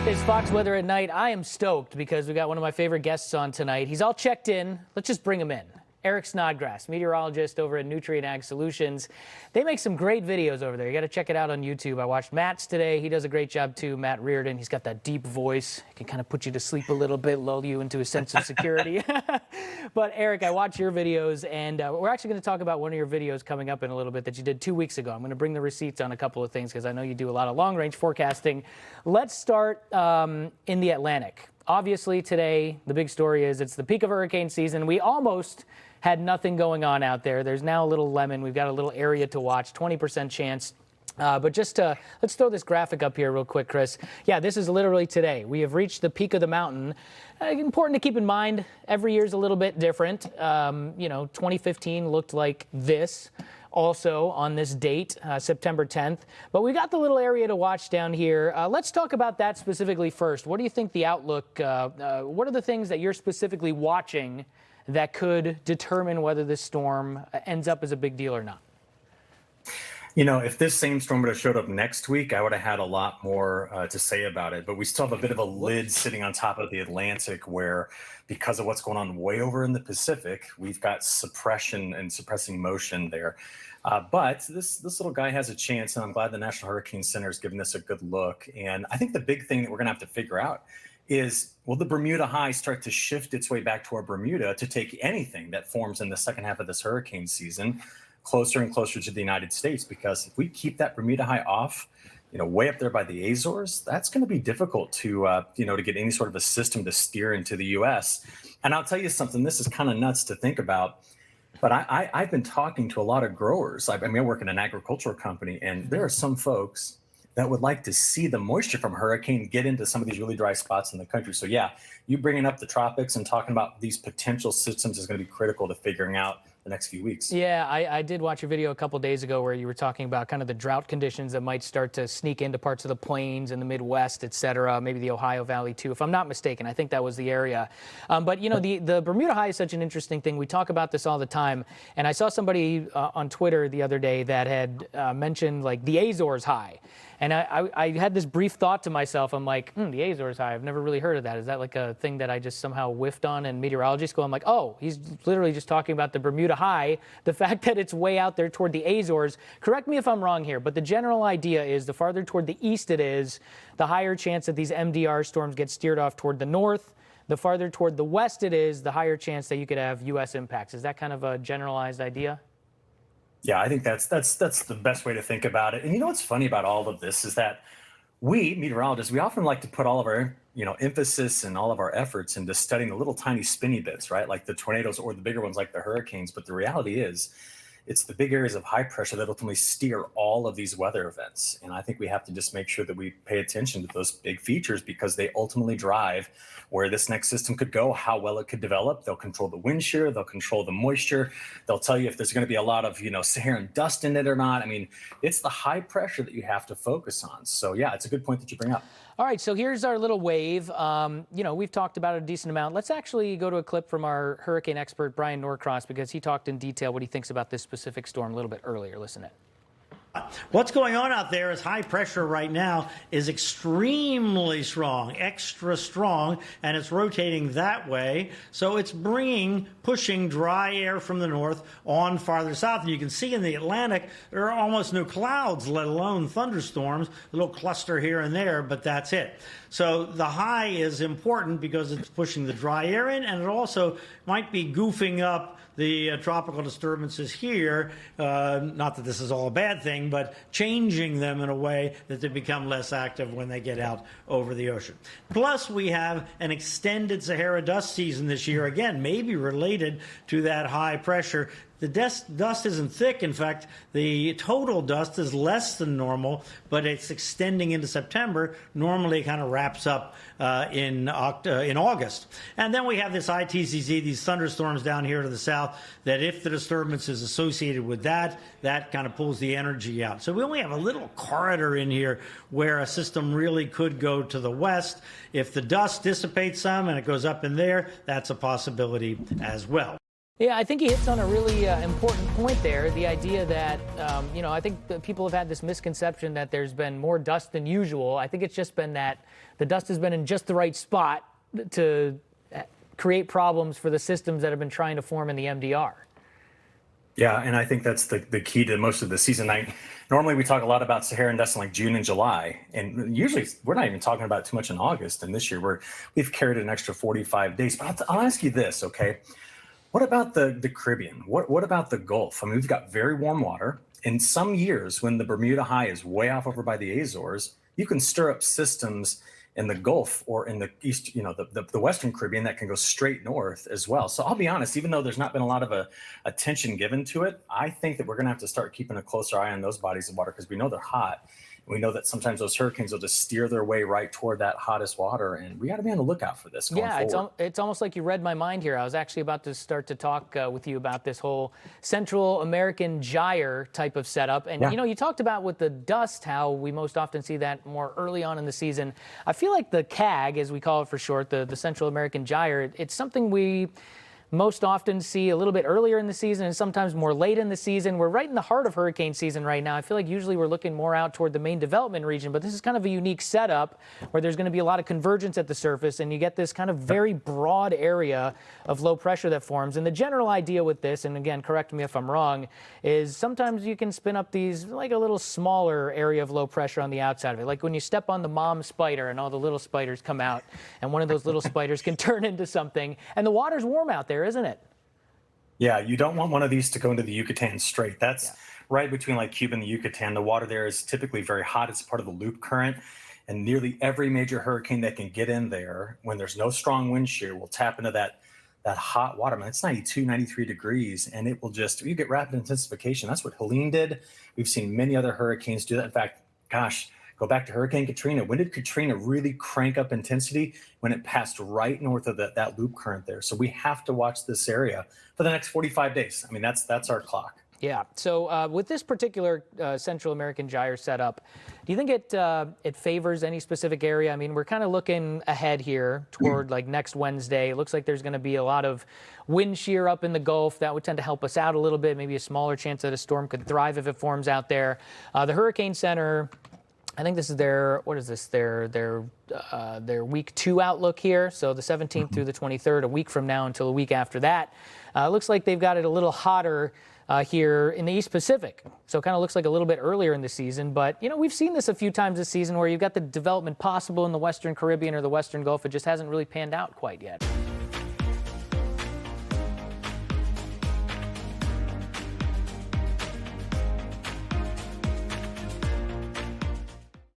It's Fox Weather at Night. I am stoked because we got one of my favorite guests on tonight. He's all checked in. Let's just bring him in. Eric Snodgrass, meteorologist over at Nutrient Ag Solutions. They make some great videos over there. You got to check it out on YouTube. I watched Matt's today. He does a great job too. Matt Reardon. He's got that deep voice. He can kind of put you to sleep a little bit, lull you into a sense of security. But Eric, I watch your videos, and we're actually going to talk about one of your videos coming up in a little bit that you did 2 weeks ago. I'm going to bring the receipts on a couple of things because I know you do a lot of long-range forecasting. Let's start in the Atlantic. Obviously, today, the big story is it's the peak of hurricane season. We almost had nothing going on out there. There's now a little lemon. We've got a little area to watch, 20% chance. But just let's throw this graphic up here real quick, Chris. Yeah, this is literally today. We have reached the peak of the mountain. Important to keep in mind, every year is a little bit different. 2015 looked like this also on this date, September 10th. But we got the little area to watch down here. Let's talk about that specifically first. What do you think the outlook, what are the things that you're specifically watching that could determine whether this storm ends up as a big deal or not? You know, if this same storm would have showed up next week, I would have had a lot more to say about it. But we still have a bit of a lid sitting on top of the Atlantic where, because of what's going on way over in the Pacific, we've got suppression and suppressing motion there. But this little guy has a chance, and I'm glad the National Hurricane Center is giving this a good look. And I think the big thing that we're going to have to figure out is, will the Bermuda high start to shift its way back toward Bermuda to take anything that forms in the second half of this hurricane season closer and closer to the United States? Because if we keep that Bermuda high off, way up there by the Azores, that's going to be difficult to, to get any sort of a system to steer into the U.S. And I'll tell you something, this is kind of nuts to think about, but I've been talking to a lot of growers. I work in an agricultural company, and there are some folks that would like to see the moisture from hurricane get into some of these really dry spots in the country. So yeah, you bringing up the tropics and talking about these potential systems is going to be critical to figuring out the next few weeks. Yeah, I did watch a video a couple days ago where you were talking about kind of the drought conditions that might start to sneak into parts of the plains and the Midwest, et cetera, maybe the Ohio Valley too, if I'm not mistaken. I think that was the area. But the Bermuda high is such an interesting thing. We talk about this all the time. And I saw somebody on Twitter the other day that had mentioned like the Azores high. And I had this brief thought to myself. I'm like, the Azores high, I've never really heard of that. Is that like a thing that I just somehow whiffed on in meteorology school? I'm like, oh, he's literally just talking about the Bermuda high, the fact that it's way out there toward the Azores. Correct me if I'm wrong here, but the general idea is the farther toward the east it is, the higher chance that these MDR storms get steered off toward the north. The farther toward the west it is, the higher chance that you could have U.S. impacts. Is that kind of a generalized idea? Yeah, I think that's the best way to think about it. And you know what's funny about all of this is that we meteorologists, we often like to put all of our emphasis and all of our efforts into studying the little tiny spinny bits, right? Like the tornadoes or the bigger ones like the hurricanes. But the reality is, it's the big areas of high pressure that ultimately steer all of these weather events. And I think we have to just make sure that we pay attention to those big features because they ultimately drive where this next system could go, how well it could develop. They'll control the wind shear, they'll control the moisture. They'll tell you if there's going to be a lot of, Saharan dust in it or not. I mean, it's the high pressure that you have to focus on. So yeah, it's a good point that you bring up. All right, so here's our little wave. We've talked about it a decent amount. Let's actually go to a clip from our hurricane expert, Brian Norcross, because he talked in detail what he thinks about this specific storm a little bit earlier. Listen to it. What's going on out there is high pressure right now is extremely strong, extra strong, and it's rotating that way. So it's pushing dry air from the north on farther south. And you can see in the Atlantic, there are almost no clouds, let alone thunderstorms, a little cluster here and there, but that's it. So the high is important because it's pushing the dry air in, and it also might be goofing up the tropical disturbances here, not that this is all a bad thing, but changing them in a way that they become less active when they get out over the ocean. Plus, we have an extended Sahara dust season this year, again, maybe related to that high pressure. The dust isn't thick. In fact, the total dust is less than normal, but it's extending into September. Normally, it kind of wraps up in August. And then we have this ITCZ, these thunderstorms down here to the south, that if the disturbance is associated with that kind of pulls the energy out. So we only have a little corridor in here where a system really could go to the west. If the dust dissipates some and it goes up in there, that's a possibility as well. Yeah, I think he hits on a really important point there. The idea that, I think that people have had this misconception that there's been more dust than usual. I think it's just been that the dust has been in just the right spot to create problems for the systems that have been trying to form in the MDR. Yeah, and I think that's the key to most of the season. Normally we talk a lot about Saharan dust in like June and July, and usually we're not even talking about it too much in August. And this year we've carried an extra 45 days. But I'll ask you this, okay? What about the Caribbean? What about the Gulf? I mean, we've got very warm water. In some years, when the Bermuda High is way off over by the Azores, you can stir up systems in the Gulf or in the East, the Western Caribbean that can go straight north as well. So I'll be honest, even though there's not been a lot of attention given to it, I think that we're going to have to start keeping a closer eye on those bodies of water because we know they're hot. We know that sometimes those hurricanes will just steer their way right toward that hottest water, and we got to be on the lookout for this going forward. It's almost like you read my mind here. I was actually about to start to talk with you about this whole Central American gyre type of setup. And, you talked about with the dust how we most often see that more early on in the season. I feel like the CAG, as we call it for short, the Central American gyre, it's something we most often see a little bit earlier in the season and sometimes more late in the season. We're right in the heart of hurricane season right now. I feel like usually we're looking more out toward the main development region, but this is kind of a unique setup where there's going to be a lot of convergence at the surface and you get this kind of very broad area of low pressure that forms. And the general idea with this, and again, correct me if I'm wrong, is sometimes you can spin up these like a little smaller area of low pressure on the outside of it. Like when you step on the mom spider and all the little spiders come out and one of those little spiders can turn into something, and the water's warm out there, isn't it? Yeah, you don't want one of these to go into the Yucatan Strait. That's right between like Cuba and the Yucatan. The water there is typically very hot. It's part of the loop current. And nearly every major hurricane that can get in there when there's no strong wind shear will tap into that hot water. Man, it's 92, 93 degrees, and it will you get rapid intensification. That's what Helene did. We've seen many other hurricanes do that. In fact, gosh, go back to Hurricane Katrina. When did Katrina really crank up intensity? When it passed right north of that loop current there. So we have to watch this area for the next 45 days. I mean, that's our clock. Yeah. So with this particular Central American gyre setup, do you think it favors any specific area? I mean, we're kind of looking ahead here toward like next Wednesday. It looks like there's going to be a lot of wind shear up in the Gulf. That would tend to help us out a little bit. Maybe a smaller chance that a storm could thrive if it forms out there. The Hurricane Center, I think this is their week 2 outlook here. So the 17th through the 23rd, a week from now until a week after that. Looks like they've got it a little hotter here in the East Pacific. So it kind of looks like a little bit earlier in the season. But, we've seen this a few times this season where you've got the development possible in the Western Caribbean or the Western Gulf. It just hasn't really panned out quite yet.